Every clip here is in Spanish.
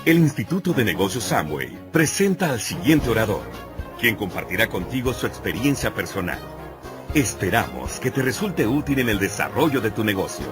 El Instituto de Negocios Amway presenta al siguiente orador, quien compartirá contigo su experiencia personal. Esperamos que te resulte útil en el desarrollo de tu negocio.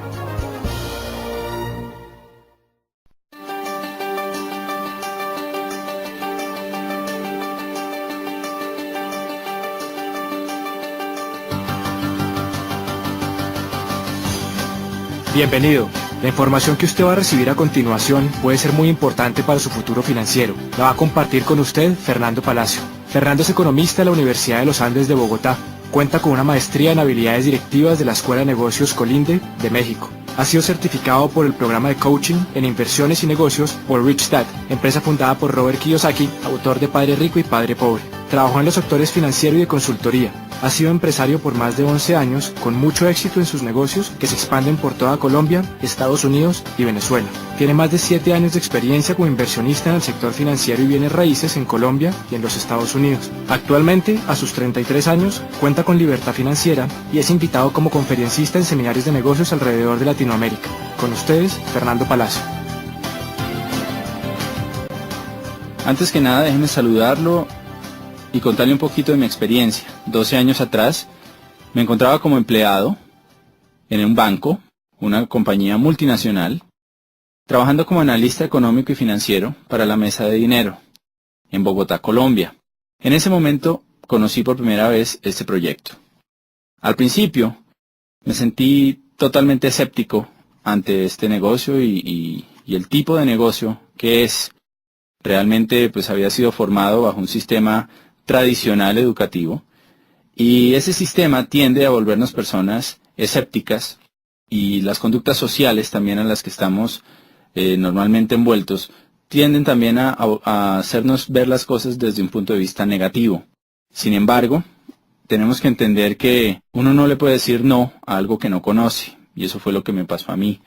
Bienvenido. La información que usted va a recibir a continuación puede ser muy importante para su futuro financiero. La va a compartir con usted Fernando Palacio. Fernando es economista de la Universidad de los Andes de Bogotá. Cuenta con una maestría en habilidades directivas de la Escuela de Negocios Colinde de México. Ha sido certificado por el programa de coaching en inversiones y negocios por Rich Dad, empresa fundada por Robert Kiyosaki, autor de Padre Rico y Padre Pobre. Trabajó en los sectores financiero y de consultoría. Ha sido empresario por más de 11 años, con mucho éxito en sus negocios que se expanden por toda Colombia, Estados Unidos y Venezuela. Tiene más de 7 años de experiencia como inversionista en el sector financiero y bienes raíces en Colombia y en los Estados Unidos. Actualmente, a sus 33 años, cuenta con libertad financiera y es invitado como conferencista en seminarios de negocios alrededor de Latinoamérica. Con ustedes, Fernando Palacio. Antes que nada, déjenme saludarlo y contarle un poquito de mi experiencia. 12 años atrás me encontraba como empleado en un banco, una compañía multinacional, trabajando como analista económico y financiero para la mesa de dinero en Bogotá, Colombia. En ese momento conocí por primera vez este proyecto. Al principio me sentí totalmente escéptico ante este negocio y el tipo de negocio que es. Realmente pues había sido formado bajo un sistema tradicional educativo y ese sistema tiende a volvernos personas escépticas y las conductas sociales también en las que estamos normalmente envueltos tienden también a hacernos ver las cosas desde un punto de vista negativo. Sin embargo, tenemos que entender que uno no le puede decir no a algo que no conoce, y eso fue lo que me pasó a mí.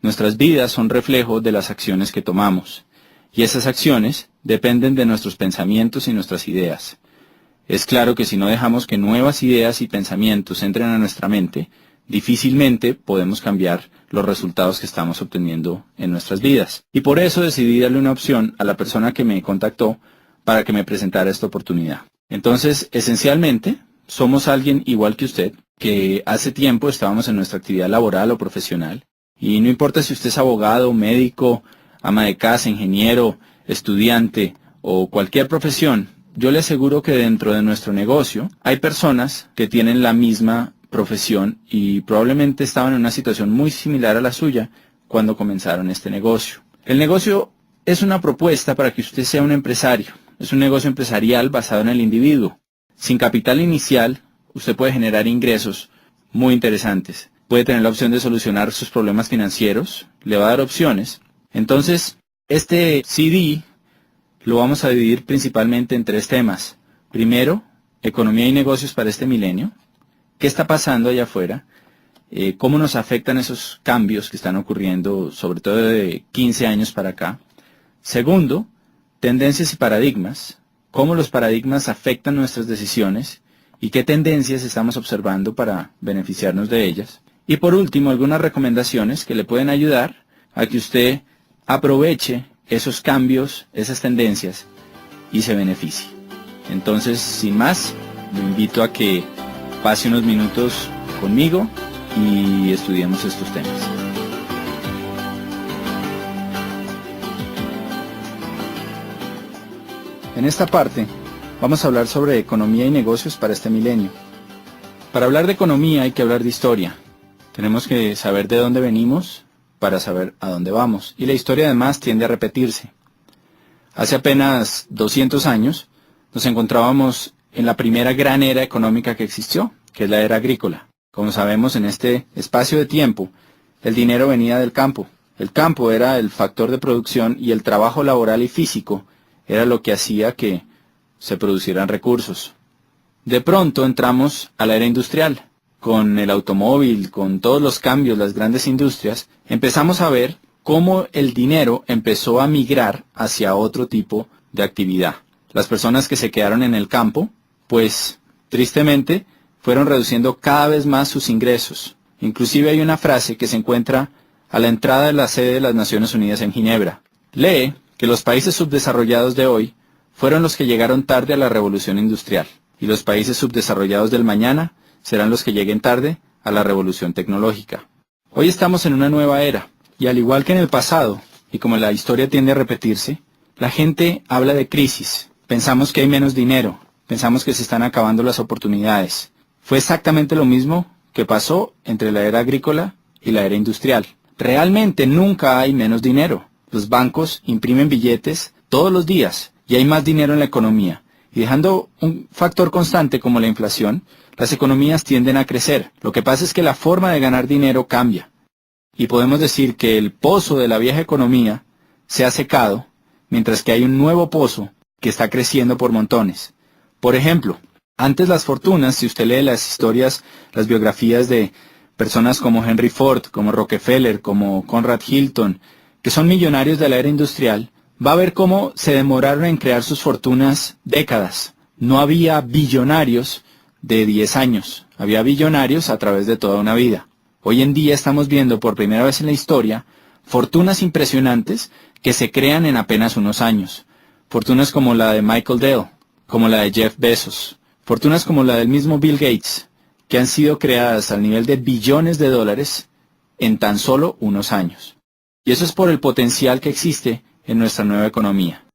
Nuestras vidas son reflejo de las acciones que tomamos, y esas acciones dependen de nuestros pensamientos y nuestras ideas. Es claro que si no dejamos que nuevas ideas y pensamientos entren a nuestra mente, difícilmente podemos cambiar los resultados que estamos obteniendo en nuestras vidas. Y por eso decidí darle una opción a la persona que me contactó para que me presentara esta oportunidad. Entonces, esencialmente, somos alguien igual que usted, que hace tiempo estábamos en nuestra actividad laboral o profesional, y no importa si usted es abogado, médico, ama de casa, ingeniero, estudiante o cualquier profesión, yo le aseguro que dentro de nuestro negocio hay personas que tienen la misma profesión y probablemente estaban en una situación muy similar a la suya cuando comenzaron este negocio. El negocio es una propuesta para que usted sea un empresario. Es un negocio empresarial basado en el individuo. Sin capital inicial, usted puede generar ingresos muy interesantes. Puede tener la opción de solucionar sus problemas financieros, le va a dar opciones. Entonces, este CD lo vamos a dividir principalmente en 3 temas. Primero, economía y negocios para este milenio. ¿Qué está pasando allá afuera? ¿Cómo nos afectan esos cambios que están ocurriendo, sobre todo de 15 años para acá? Segundo, tendencias y paradigmas. ¿Cómo los paradigmas afectan nuestras decisiones? ¿Y qué tendencias estamos observando para beneficiarnos de ellas? Y por último, algunas recomendaciones que le pueden ayudar a que usted aproveche esos cambios, esas tendencias y se beneficie. Entonces, sin más, lo invito a que pase unos minutos conmigo y estudiemos estos temas. En esta parte vamos a hablar sobre economía y negocios para este milenio. Para hablar de economía hay que hablar de historia. Tenemos que saber de dónde venimos para saber a dónde vamos. Y la historia además tiende a repetirse. Hace apenas 200 años nos encontrábamos en la primera gran era económica que existió, que es la era agrícola. Como sabemos, en este espacio de tiempo, el dinero venía del campo. El campo era el factor de producción y el trabajo laboral y físico era lo que hacía que se producieran recursos. De pronto entramos a la era industrial. Con el automóvil, con todos los cambios, las grandes industrias, empezamos a ver cómo el dinero empezó a migrar hacia otro tipo de actividad. Las personas que se quedaron en el campo, pues, tristemente, fueron reduciendo cada vez más sus ingresos. Inclusive hay una frase que se encuentra a la entrada de la sede de las Naciones Unidas en Ginebra. Lee que los países subdesarrollados de hoy fueron los que llegaron tarde a la revolución industrial, y los países subdesarrollados del mañana serán los que lleguen tarde a la revolución tecnológica. Hoy estamos en una nueva era, y al igual que en el pasado, y como la historia tiende a repetirse, la gente habla de crisis. Pensamos que hay menos dinero, pensamos que se están acabando las oportunidades. Fue exactamente lo mismo que pasó entre la era agrícola y la era industrial. Realmente nunca hay menos dinero. Los bancos imprimen billetes todos los días y hay más dinero en la economía. Y dejando un factor constante como la inflación, las economías tienden a crecer. Lo que pasa es que la forma de ganar dinero cambia. Y podemos decir que el pozo de la vieja economía se ha secado, mientras que hay un nuevo pozo que está creciendo por montones. Por ejemplo, antes las fortunas, si usted lee las historias, las biografías de personas como Henry Ford, como Rockefeller, como Conrad Hilton, que son millonarios de la era industrial, va a ver cómo se demoraron en crear sus fortunas décadas. No había billonarios de 10 años, había billonarios a través de toda una vida. Hoy en día estamos viendo por primera vez en la historia fortunas impresionantes que se crean en apenas unos años. Fortunas como la de Michael Dell, como la de Jeff Bezos, fortunas como la del mismo Bill Gates, que han sido creadas al nivel de billones de dólares en tan solo unos años. Y eso es por el potencial que existe en nuestra nueva economía.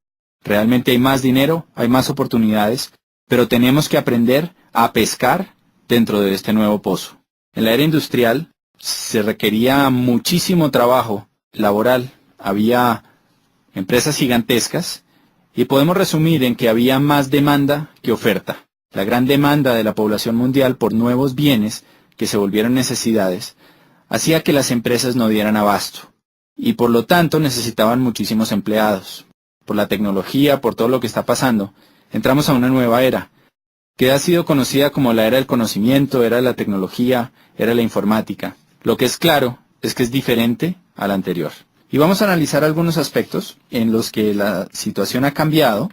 Realmente hay más dinero, hay más oportunidades, pero tenemos que aprender a pescar dentro de este nuevo pozo. En la era industrial se requería muchísimo trabajo laboral, había empresas gigantescas y podemos resumir en que había más demanda que oferta. La gran demanda de la población mundial por nuevos bienes que se volvieron necesidades hacía que las empresas no dieran abasto y por lo tanto necesitaban muchísimos empleados. Por la tecnología, por todo lo que está pasando, entramos a una nueva era que ha sido conocida como la era del conocimiento, era de la tecnología, era de la informática. Lo que es claro es que es diferente a la anterior. Y vamos a analizar algunos aspectos en los que la situación ha cambiado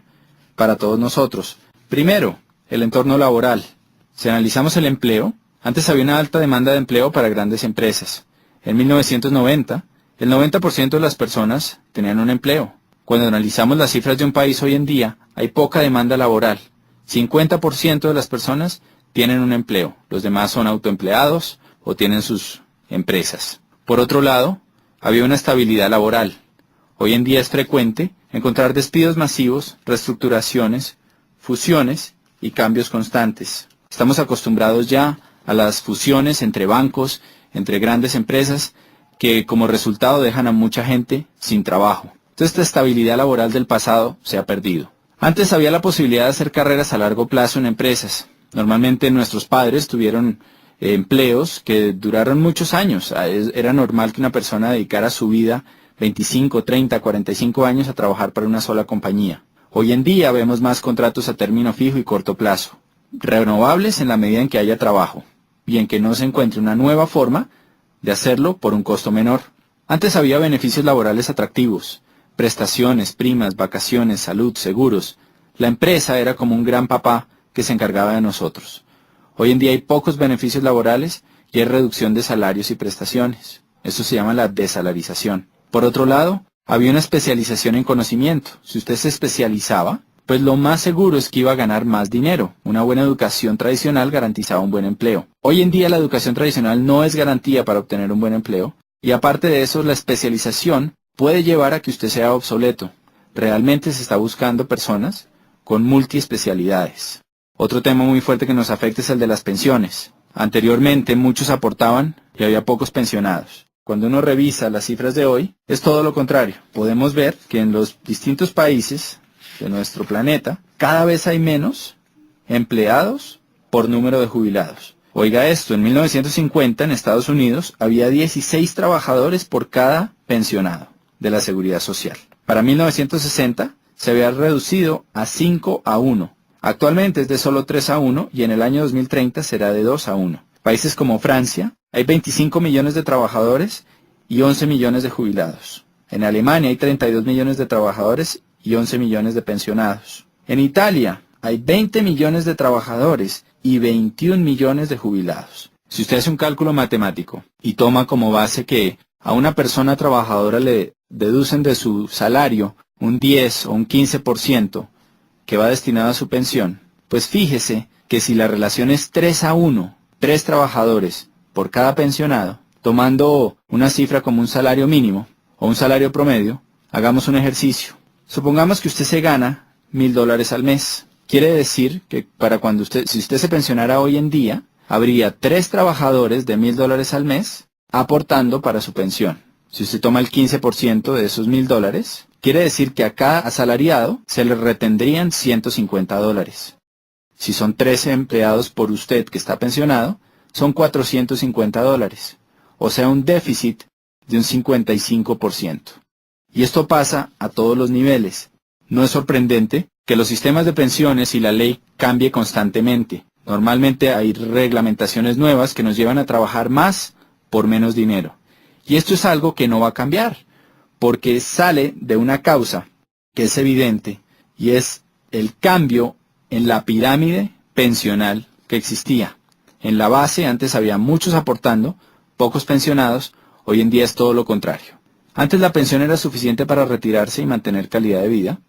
para todos nosotros. Primero, el entorno laboral. Si analizamos el empleo, antes había una alta demanda de empleo para grandes empresas. En 1990, el 90% de las personas tenían un empleo. Cuando analizamos las cifras de un país hoy en día, hay poca demanda laboral. 50% de las personas tienen un empleo. Los demás son autoempleados o tienen sus empresas. Por otro lado, había una estabilidad laboral. Hoy en día es frecuente encontrar despidos masivos, reestructuraciones, fusiones y cambios constantes. Estamos acostumbrados ya a las fusiones entre bancos, entre grandes empresas, que como resultado dejan a mucha gente sin trabajo. Entonces esta estabilidad laboral del pasado se ha perdido. Antes había la posibilidad de hacer carreras a largo plazo en empresas. Normalmente nuestros padres tuvieron empleos que duraron muchos años. Era normal que una persona dedicara su vida 25, 30, 45 años a trabajar para una sola compañía. Hoy en día vemos más contratos a término fijo y corto plazo, renovables en la medida en que haya trabajo y en que no se encuentre una nueva forma de hacerlo por un costo menor. Antes había beneficios laborales atractivos, prestaciones, primas, vacaciones, salud, seguros. La empresa era como un gran papá que se encargaba de nosotros. Hoy en día hay pocos beneficios laborales y hay reducción de salarios y prestaciones. Eso se llama la desalarización. Por otro lado, había una especialización en conocimiento. Si usted se especializaba, pues lo más seguro es que iba a ganar más dinero. Una buena educación tradicional garantizaba un buen empleo. Hoy en día la educación tradicional no es garantía para obtener un buen empleo y aparte de eso la especialización puede llevar a que usted sea obsoleto. Realmente se está buscando personas con multiespecialidades. Otro tema muy fuerte que nos afecta es el de las pensiones. Anteriormente muchos aportaban y había pocos pensionados. Cuando uno revisa las cifras de hoy, es todo lo contrario. Podemos ver que en los distintos países de nuestro planeta, cada vez hay menos empleados por número de jubilados. Oiga esto, en 1950 en Estados Unidos había 16 trabajadores por cada pensionado de la Seguridad Social. Para 1960 se había reducido a 5 a 1. Actualmente es de solo 3 a 1 y en el año 2030 será de 2 a 1. Países como Francia, hay 25 millones de trabajadores y 11 millones de jubilados. En Alemania hay 32 millones de trabajadores y 11 millones de pensionados. En Italia hay 20 millones de trabajadores y 21 millones de jubilados. Si usted hace un cálculo matemático y toma como base que a una persona trabajadora le deducen de su salario un 10 o un 15% que va destinado a su pensión, pues fíjese que si la relación es 3-1, 3 trabajadores por cada pensionado, tomando una cifra como un salario mínimo o un salario promedio, hagamos un ejercicio. Supongamos que usted se gana $1,000 al mes. Quiere decir que si usted se pensionara hoy en día, habría 3 trabajadores de $1,000 al mes aportando para su pensión. Si usted toma el 15% de esos $1,000, quiere decir que a cada asalariado se le retendrían $150. Si son 13 empleados por usted que está pensionado, son $450. O sea, un déficit de un 55%. Y esto pasa a todos los niveles. No es sorprendente que los sistemas de pensiones y la ley cambie constantemente. Normalmente hay reglamentaciones nuevas que nos llevan a trabajar más por menos dinero. Y esto es algo que no va a cambiar, porque sale de una causa que es evidente, y es el cambio en la pirámide pensional que existía. En la base antes había muchos aportando, pocos pensionados, hoy en día es todo lo contrario. Antes la pensión era suficiente para retirarse y mantener calidad de vida.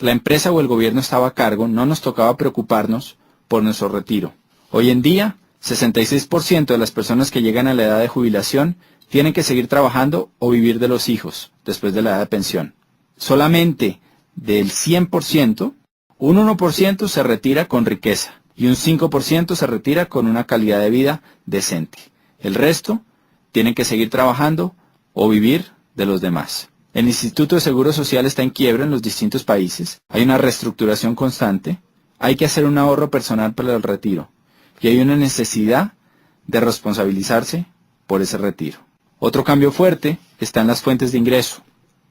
La empresa o el gobierno estaba a cargo, no nos tocaba preocuparnos por nuestro retiro. Hoy en día, 66% de las personas que llegan a la edad de jubilación tienen que seguir trabajando o vivir de los hijos después de la edad de pensión. Solamente del 100%, un 1% se retira con riqueza y un 5% se retira con una calidad de vida decente. El resto tienen que seguir trabajando o vivir de los demás. El Instituto de Seguro Social está en quiebra en los distintos países. Hay una reestructuración constante. Hay que hacer un ahorro personal para el retiro. Y hay una necesidad de responsabilizarse por ese retiro. Otro cambio fuerte está en las fuentes de ingreso.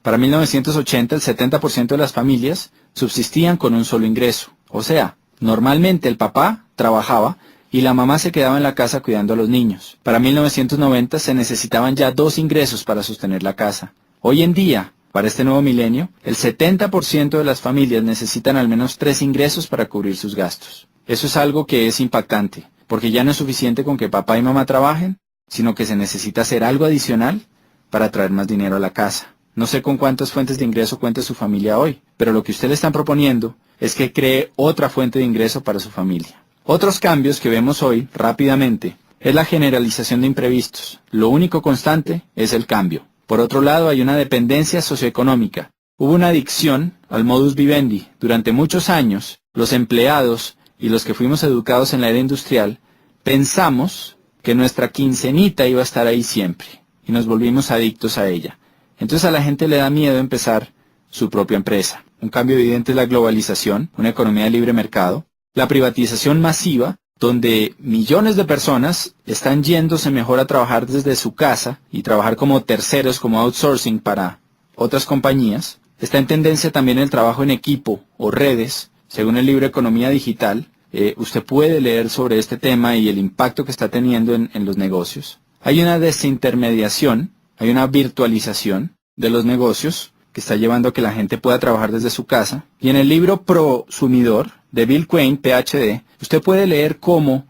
Para 1980 el 70% de las familias subsistían con un solo ingreso. O sea, normalmente el papá trabajaba y la mamá se quedaba en la casa cuidando a los niños. Para 1990 se necesitaban ya 2 ingresos para sostener la casa. Hoy en día, para este nuevo milenio, el 70% de las familias necesitan al menos 3 ingresos para cubrir sus gastos. Eso es algo que es impactante, porque ya no es suficiente con que papá y mamá trabajen, sino que se necesita hacer algo adicional para traer más dinero a la casa. No sé con cuántas fuentes de ingreso cuenta su familia hoy, pero lo que usted le están proponiendo es que cree otra fuente de ingreso para su familia. Otros cambios que vemos hoy, rápidamente, es la generalización de imprevistos. Lo único constante es el cambio. Por otro lado, hay una dependencia socioeconómica. Hubo una adicción al modus vivendi. Durante muchos años, los empleados y los que fuimos educados en la era industrial, pensamos que nuestra quincenita iba a estar ahí siempre, y nos volvimos adictos a ella. Entonces a la gente le da miedo empezar su propia empresa. Un cambio evidente es la globalización, una economía de libre mercado, la privatización masiva, donde millones de personas están yéndose mejor a trabajar desde su casa y trabajar como terceros, como outsourcing para otras compañías. Está en tendencia también el trabajo en equipo o redes, según el libro Economía Digital. Usted puede leer sobre este tema y el impacto que está teniendo en los negocios. Hay una desintermediación, hay una virtualización de los negocios que está llevando a que la gente pueda trabajar desde su casa. Y en el libro Prosumidor de Bill Quain, PhD, usted puede leer cómo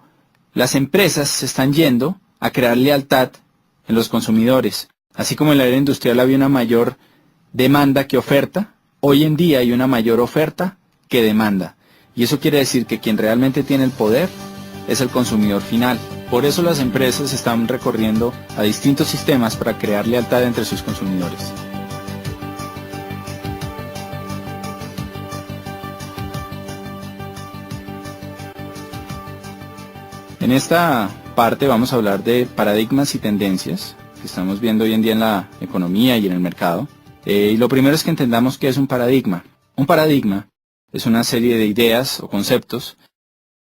las empresas se están yendo a crear lealtad en los consumidores. Así como en la era industrial había una mayor demanda que oferta, hoy en día hay una mayor oferta que demanda. Y eso quiere decir que quien realmente tiene el poder es el consumidor final. Por eso las empresas están recorriendo a distintos sistemas para crear lealtad entre sus consumidores. En esta parte vamos a hablar de paradigmas y tendencias que estamos viendo hoy en día en la economía y en el mercado. Y lo primero es que entendamos qué es un paradigma. Un paradigma es una serie de ideas o conceptos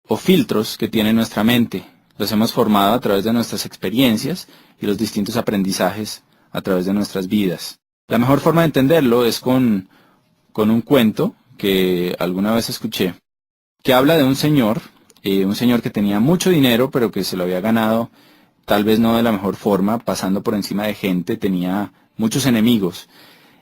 o filtros que tiene nuestra mente. Los hemos formado a través de nuestras experiencias y los distintos aprendizajes a través de nuestras vidas. La mejor forma de entenderlo es con un cuento que alguna vez escuché, que habla de un señor que tenía mucho dinero, pero que se lo había ganado tal vez no de la mejor forma, pasando por encima de gente, tenía muchos enemigos.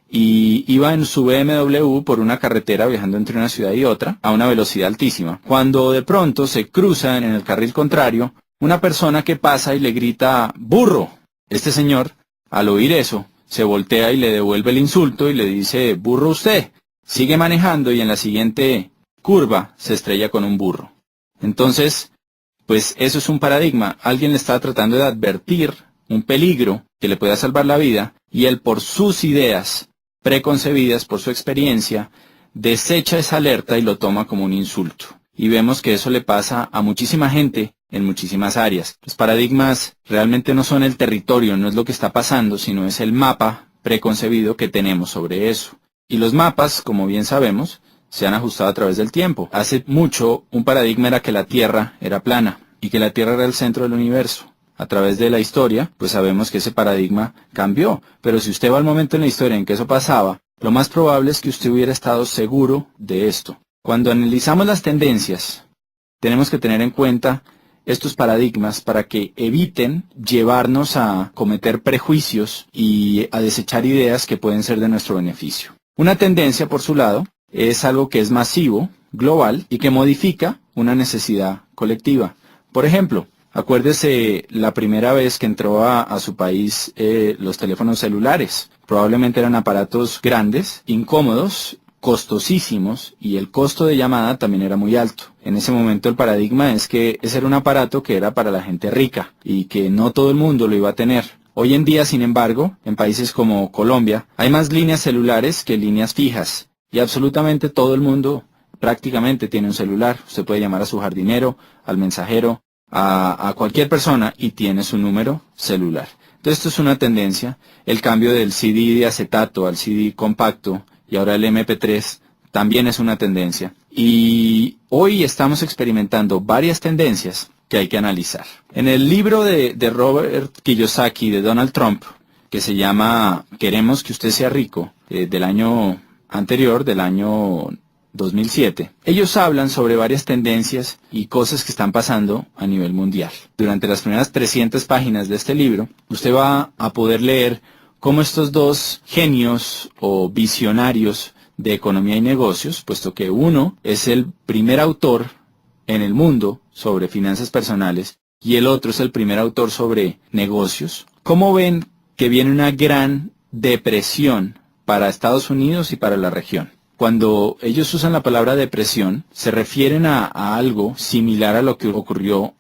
Y iba en su BMW por una carretera viajando entre una ciudad y otra a una velocidad altísima. Cuando de pronto se cruza en el carril contrario una persona que pasa y le grita ¡burro! Este señor, al oír eso, se voltea y le devuelve el insulto y le dice ¡burro usted! sigue manejando y en la siguiente curva se estrella con un burro. Entonces, pues eso es un paradigma. Alguien le está tratando de advertir un peligro que le pueda salvar la vida y él, por sus ideas preconcebidas, por su experiencia, desecha esa alerta y lo toma como un insulto. Y vemos que eso le pasa a muchísima gente en muchísimas áreas. Los paradigmas realmente no son el territorio, no es lo que está pasando, sino es el mapa preconcebido que tenemos sobre eso. Y los mapas, como bien sabemos, se han ajustado a través del tiempo. Hace mucho, un paradigma era que la Tierra era plana y que la Tierra era el centro del universo. A través de la historia, pues sabemos que ese paradigma cambió. Pero si usted va al momento en la historia en que eso pasaba, lo más probable es que usted hubiera estado seguro de esto. Cuando analizamos las tendencias, tenemos que tener en cuenta estos paradigmas para que eviten llevarnos a cometer prejuicios y a desechar ideas que pueden ser de nuestro beneficio. Una tendencia, por su lado, es algo que es masivo, global, y que modifica una necesidad colectiva. Por ejemplo, acuérdese la primera vez que entró a su país los teléfonos celulares. Probablemente eran aparatos grandes, incómodos, costosísimos, y el costo de llamada también era muy alto. En ese momento el paradigma es que ese era un aparato que era para la gente rica y que no todo el mundo lo iba a tener. Hoy en día, sin embargo, en países como Colombia, hay más líneas celulares que líneas fijas. Y absolutamente todo el mundo prácticamente tiene un celular. Usted puede llamar a su jardinero, al mensajero, a cualquier persona y tiene su número celular. Entonces esto es una tendencia. El cambio del CD de acetato al CD compacto y ahora el MP3 también es una tendencia. Y hoy estamos experimentando varias tendencias que hay que analizar. En el libro de Robert Kiyosaki, de Donald Trump, que se llama Queremos que usted sea rico, del año anterior, del año 2007, ellos hablan sobre varias tendencias y cosas que están pasando a nivel mundial. Durante las primeras 300 páginas de este libro, usted va a poder leer cómo estos dos genios o visionarios de economía y negocios, puesto que uno es el primer autor en el mundo sobre finanzas personales y el otro es el primer autor sobre negocios, cómo ven que viene una gran depresión para Estados Unidos y para la región. Cuando ellos usan la palabra depresión, se refieren a algo similar a lo que ocurrió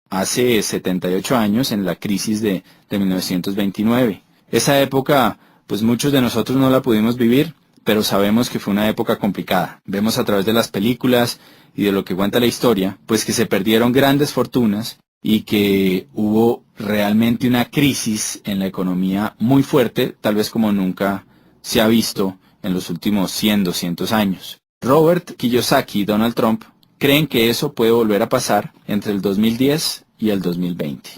hace 78 años en la crisis de 1929. Esa época, pues muchos de nosotros no la pudimos vivir, pero sabemos que fue una época complicada. Vemos a través de las películas y de lo que cuenta la historia, pues que se perdieron grandes fortunas y que hubo realmente una crisis en la economía muy fuerte, tal vez como nunca se ha visto en los últimos 100, 200 años. Robert Kiyosaki y Donald Trump creen que eso puede volver a pasar entre el 2010 y el 2020.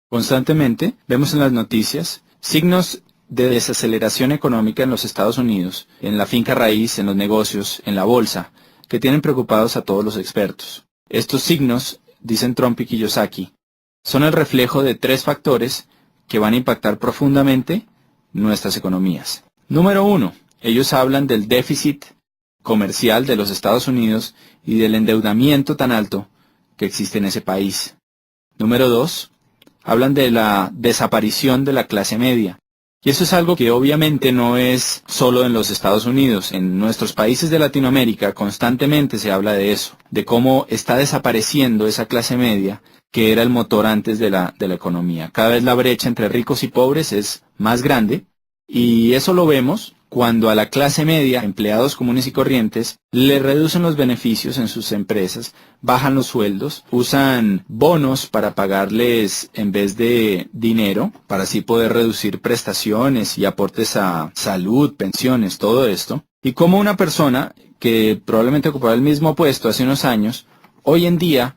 Constantemente vemos en las noticias signos de desaceleración económica en los Estados Unidos, en la finca raíz, en los negocios, en la bolsa, que tienen preocupados a todos los expertos. Estos signos, dicen Trump y Kiyosaki, son el reflejo de 3 factores que van a impactar profundamente nuestras economías. Número 1, ellos hablan del déficit comercial de los Estados Unidos y del endeudamiento tan alto que existe en ese país. Número 2, hablan de la desaparición de la clase media. Y eso es algo que obviamente no es solo en los Estados Unidos. En nuestros países de Latinoamérica constantemente se habla de eso, de cómo está desapareciendo esa clase media que era el motor antes de la economía. Cada vez la brecha entre ricos y pobres es más grande y eso lo vemos cuando a la clase media, empleados comunes y corrientes, le reducen los beneficios en sus empresas, bajan los sueldos, usan bonos para pagarles en vez de dinero, para así poder reducir prestaciones y aportes a salud, pensiones, todo esto. Y como una persona que probablemente ocupaba el mismo puesto hace unos años, hoy en día,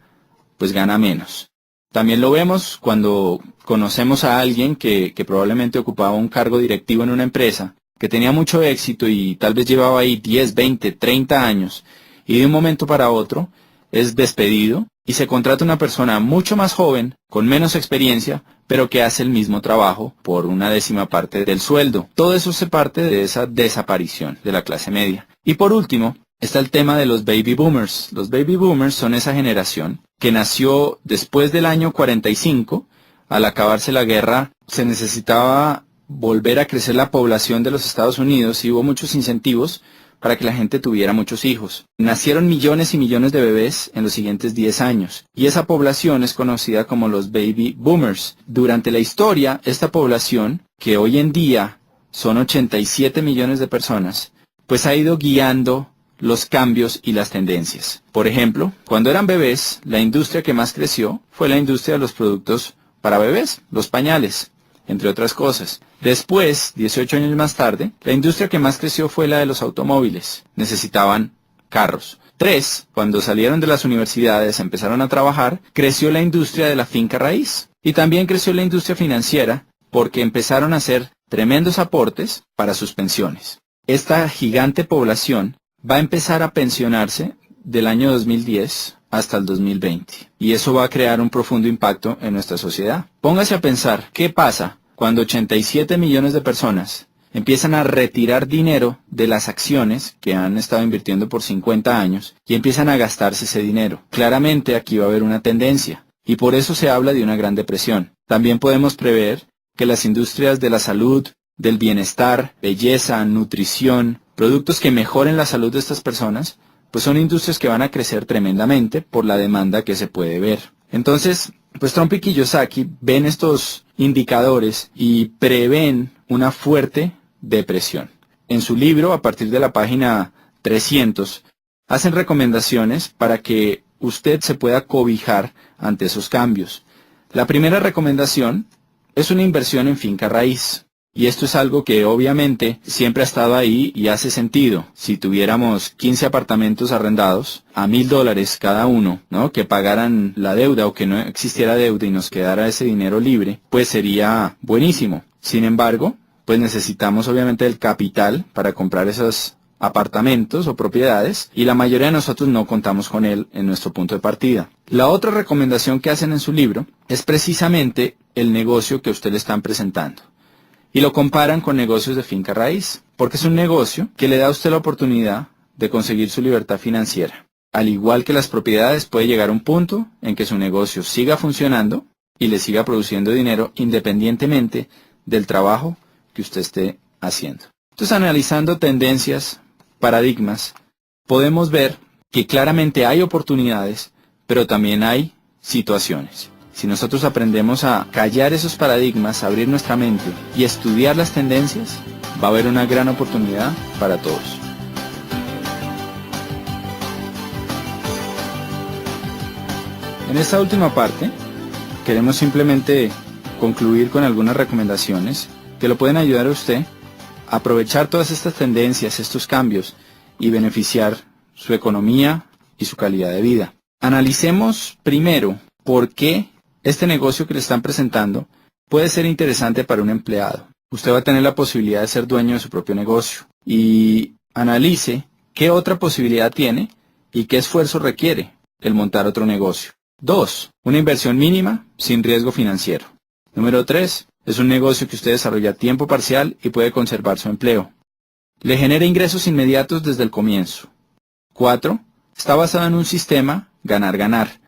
pues gana menos. También lo vemos cuando conocemos a alguien que probablemente ocupaba un cargo directivo en una empresa, que tenía mucho éxito y tal vez llevaba ahí 10, 20, 30 años, y de un momento para otro es despedido y se contrata una persona mucho más joven, con menos experiencia, pero que hace el mismo trabajo por una 10ª parte del sueldo. Todo eso se parte de esa desaparición de la clase media. Y por último, está el tema de los baby boomers. Los baby boomers son esa generación que nació después del año 45. Al acabarse la guerra, se necesitaba volver a crecer la población de los Estados Unidos y hubo muchos incentivos para que la gente tuviera muchos hijos. Nacieron millones y millones de bebés en los siguientes 10 años, y esa población es conocida como los baby boomers. Durante la historia, esta población, que hoy en día son 87 millones de personas, pues ha ido guiando los cambios y las tendencias. Por ejemplo, cuando eran bebés, la industria que más creció fue la industria de los productos para bebés, los pañales, entre otras cosas. Después, 18 años más tarde, la industria que más creció fue la de los automóviles. Necesitaban carros. 3, cuando salieron de las universidades, empezaron a trabajar, creció la industria de la finca raíz. Y también creció la industria financiera porque empezaron a hacer tremendos aportes para sus pensiones. Esta gigante población va a empezar a pensionarse del año 2010 hasta el 2020. Y eso va a crear un profundo impacto en nuestra sociedad. Póngase a pensar, ¿qué pasa cuando 87 millones de personas empiezan a retirar dinero de las acciones que han estado invirtiendo por 50 años y empiezan a gastarse ese dinero? Claramente aquí va a haber una tendencia, y por eso se habla de una gran depresión. También podemos prever que las industrias de la salud, del bienestar, belleza, nutrición, productos que mejoren la salud de estas personas, pues son industrias que van a crecer tremendamente por la demanda que se puede ver. Entonces, pues Trump y Kiyosaki ven estos indicadores y prevén una fuerte depresión. En su libro, a partir de la página 300, hacen recomendaciones para que usted se pueda cobijar ante esos cambios. La primera recomendación es una inversión en finca raíz. Y esto es algo que obviamente siempre ha estado ahí y hace sentido. Si tuviéramos 15 apartamentos arrendados a $1,000 cada uno, ¿no?, que pagaran la deuda o que no existiera deuda y nos quedara ese dinero libre, pues sería buenísimo. Sin embargo, pues necesitamos obviamente el capital para comprar esos apartamentos o propiedades, y la mayoría de nosotros no contamos con él en nuestro punto de partida. La otra recomendación que hacen en su libro es precisamente el negocio que a usted le están presentando. Y lo comparan con negocios de finca raíz, porque es un negocio que le da a usted la oportunidad de conseguir su libertad financiera. Al igual que las propiedades, puede llegar a un punto en que su negocio siga funcionando y le siga produciendo dinero independientemente del trabajo que usted esté haciendo. Entonces, analizando tendencias, paradigmas, podemos ver que claramente hay oportunidades, pero también hay situaciones. Si nosotros aprendemos a callar esos paradigmas, a abrir nuestra mente y estudiar las tendencias, va a haber una gran oportunidad para todos. En esta última parte, queremos simplemente concluir con algunas recomendaciones que lo pueden ayudar a usted a aprovechar todas estas tendencias, estos cambios, y beneficiar su economía y su calidad de vida. Analicemos primero por qué este negocio que le están presentando puede ser interesante para un empleado. Usted va a tener la posibilidad de ser dueño de su propio negocio. Y analice qué otra posibilidad tiene y qué esfuerzo requiere el montar otro negocio. 2. Una inversión mínima sin riesgo financiero. Número 3. Es un negocio que usted desarrolla a tiempo parcial y puede conservar su empleo. Le genera ingresos inmediatos desde el comienzo. 4. Está basado en un sistema ganar-ganar.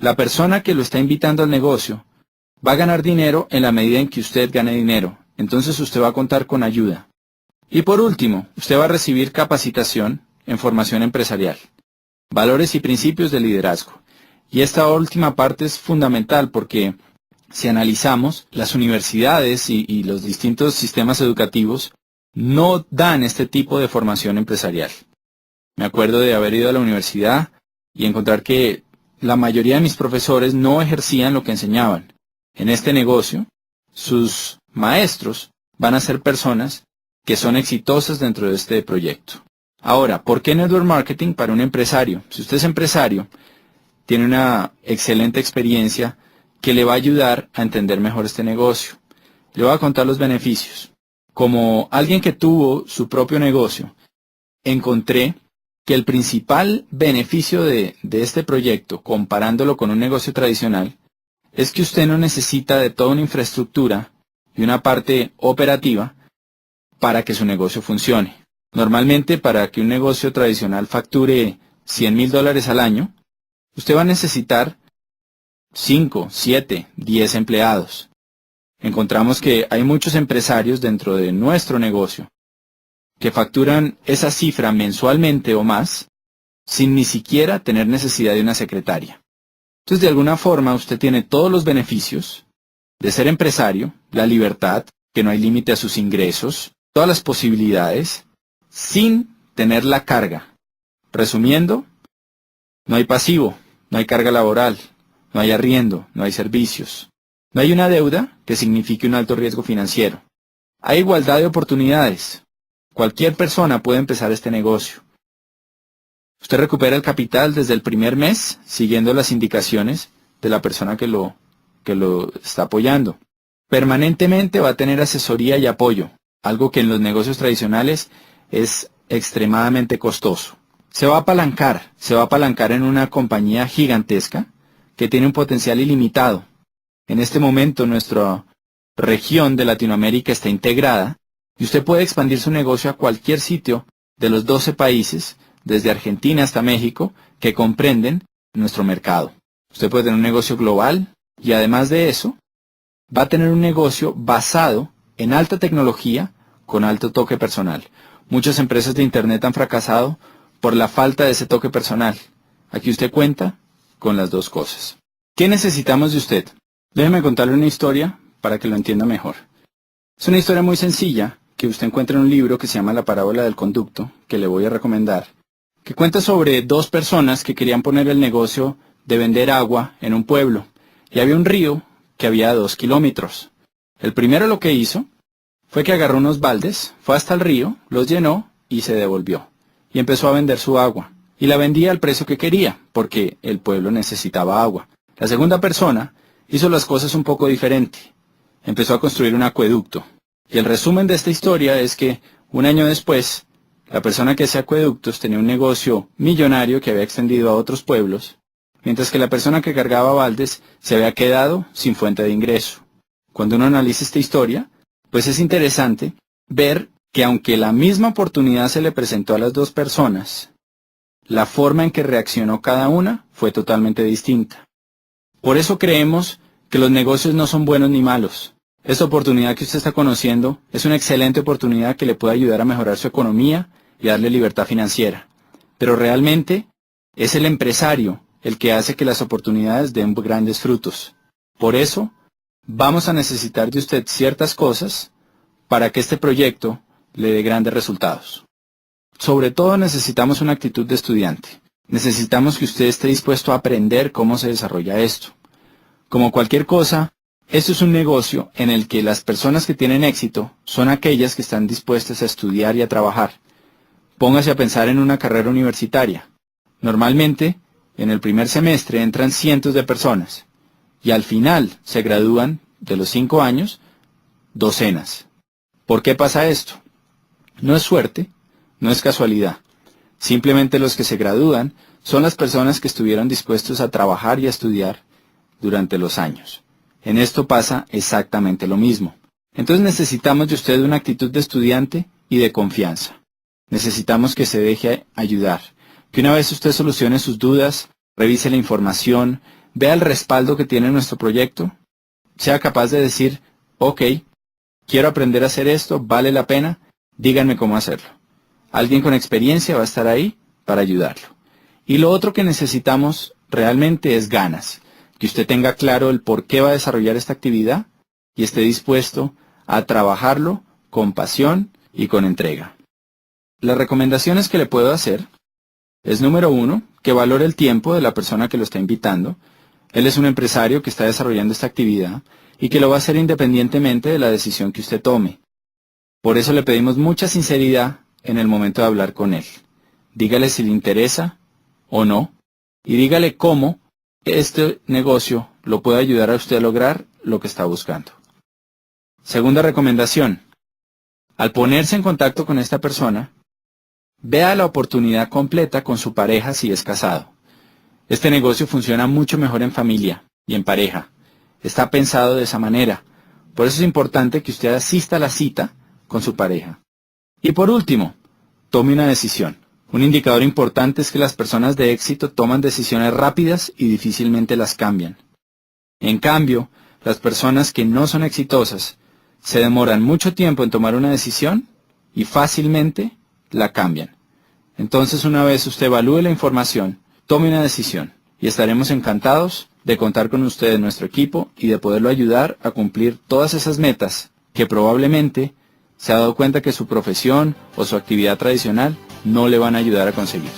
La persona que lo está invitando al negocio va a ganar dinero en la medida en que usted gane dinero. Entonces usted va a contar con ayuda. Y por último, usted va a recibir capacitación en formación empresarial, valores y principios de liderazgo. Y esta última parte es fundamental porque si analizamos, las universidades y los distintos sistemas educativos no dan este tipo de formación empresarial. Me acuerdo de haber ido a la universidad y encontrar que la mayoría de mis profesores no ejercían lo que enseñaban. En este negocio, sus maestros van a ser personas que son exitosas dentro de este proyecto. Ahora, ¿por qué Network Marketing para un empresario? Si usted es empresario, tiene una excelente experiencia que le va a ayudar a entender mejor este negocio. Le voy a contar los beneficios. Como alguien que tuvo su propio negocio, encontré que el principal beneficio de este proyecto, comparándolo con un negocio tradicional, es que usted no necesita de toda una infraestructura y una parte operativa para que su negocio funcione. Normalmente, para que un negocio tradicional facture $100,000 al año, usted va a necesitar 5, 7, 10 empleados. Encontramos que hay muchos empresarios dentro de nuestro negocio que facturan esa cifra mensualmente o más, sin ni siquiera tener necesidad de una secretaria. Entonces, de alguna forma, usted tiene todos los beneficios de ser empresario, la libertad, que no hay límite a sus ingresos, todas las posibilidades, sin tener la carga. Resumiendo, no hay pasivo, no hay carga laboral, no hay arriendo, no hay servicios. No hay una deuda que signifique un alto riesgo financiero. Hay igualdad de oportunidades. Cualquier persona puede empezar este negocio. Usted recupera el capital desde el primer mes, siguiendo las indicaciones de la persona que lo está apoyando. Permanentemente va a tener asesoría y apoyo, algo que en los negocios tradicionales es extremadamente costoso. Se va a apalancar en una compañía gigantesca que tiene un potencial ilimitado. En este momento nuestra región de Latinoamérica está integrada y usted puede expandir su negocio a cualquier sitio de los 12 países, desde Argentina hasta México, que comprenden nuestro mercado. Usted puede tener un negocio global y además de eso, va a tener un negocio basado en alta tecnología con alto toque personal. Muchas empresas de Internet han fracasado por la falta de ese toque personal. Aquí usted cuenta con las dos cosas. ¿Qué necesitamos de usted? Déjeme contarle una historia para que lo entienda mejor. Es una historia muy sencilla que usted encuentra en un libro que se llama La parábola del conducto, que le voy a recomendar, que cuenta sobre dos personas que querían poner el negocio de vender agua en un pueblo, y había un río que había 2 kilómetros. El primero lo que hizo fue que agarró unos baldes, fue hasta el río, los llenó y se devolvió. Y empezó a vender su agua. Y la vendía al precio que quería, porque el pueblo necesitaba agua. La segunda persona hizo las cosas un poco diferente. Empezó a construir un acueducto. Y el resumen de esta historia es que, un año después, la persona que hacía acueductos tenía un negocio millonario que había extendido a otros pueblos, mientras que la persona que cargaba baldes se había quedado sin fuente de ingreso. Cuando uno analiza esta historia, pues es interesante ver que aunque la misma oportunidad se le presentó a las dos personas, la forma en que reaccionó cada una fue totalmente distinta. Por eso creemos que los negocios no son buenos ni malos. Esta oportunidad que usted está conociendo es una excelente oportunidad que le puede ayudar a mejorar su economía y darle libertad financiera. Pero realmente es el empresario el que hace que las oportunidades den grandes frutos. Por eso, vamos a necesitar de usted ciertas cosas para que este proyecto le dé grandes resultados. Sobre todo necesitamos una actitud de estudiante. Necesitamos que usted esté dispuesto a aprender cómo se desarrolla esto. Como cualquier cosa, esto es un negocio en el que las personas que tienen éxito son aquellas que están dispuestas a estudiar y a trabajar. Póngase a pensar en una carrera universitaria. Normalmente, en el primer semestre entran cientos de personas y al final se gradúan de los 5 años docenas. ¿Por qué pasa esto? No es suerte, no es casualidad. Simplemente los que se gradúan son las personas que estuvieron dispuestos a trabajar y a estudiar durante los años. En esto pasa exactamente lo mismo. Entonces necesitamos de usted una actitud de estudiante y de confianza. Necesitamos que se deje ayudar. Que una vez usted solucione sus dudas, revise la información, vea el respaldo que tiene nuestro proyecto, sea capaz de decir, ok, quiero aprender a hacer esto, vale la pena, díganme cómo hacerlo. Alguien con experiencia va a estar ahí para ayudarlo. Y lo otro que necesitamos realmente es ganas. Que usted tenga claro el por qué va a desarrollar esta actividad y esté dispuesto a trabajarlo con pasión y con entrega. Las recomendaciones que le puedo hacer es, número 1, que valore el tiempo de la persona que lo está invitando. Él es un empresario que está desarrollando esta actividad y que lo va a hacer independientemente de la decisión que usted tome. Por eso le pedimos mucha sinceridad en el momento de hablar con él. Dígale si le interesa o no y dígale cómo este negocio lo puede ayudar a usted a lograr lo que está buscando. Segunda recomendación. Al ponerse en contacto con esta persona, vea la oportunidad completa con su pareja si es casado. Este negocio funciona mucho mejor en familia y en pareja. Está pensado de esa manera. Por eso es importante que usted asista a la cita con su pareja. Y por último, tome una decisión. Un indicador importante es que las personas de éxito toman decisiones rápidas y difícilmente las cambian. En cambio, las personas que no son exitosas se demoran mucho tiempo en tomar una decisión y fácilmente la cambian. Entonces, una vez usted evalúe la información, tome una decisión y estaremos encantados de contar con usted en nuestro equipo y de poderlo ayudar a cumplir todas esas metas que probablemente se ha dado cuenta que su profesión o su actividad tradicional no le van a ayudar a conseguir.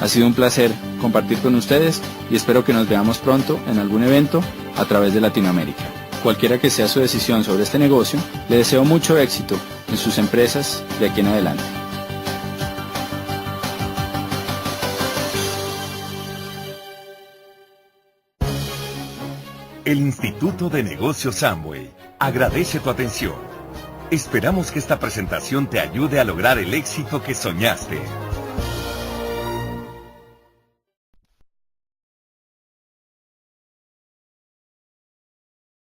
Ha sido un placer compartir con ustedes y espero que nos veamos pronto en algún evento a través de Latinoamérica. Cualquiera que sea su decisión sobre este negocio, le deseo mucho éxito en sus empresas de aquí en adelante. El Instituto de Negocios Amway agradece tu atención. Esperamos que esta presentación te ayude a lograr el éxito que soñaste.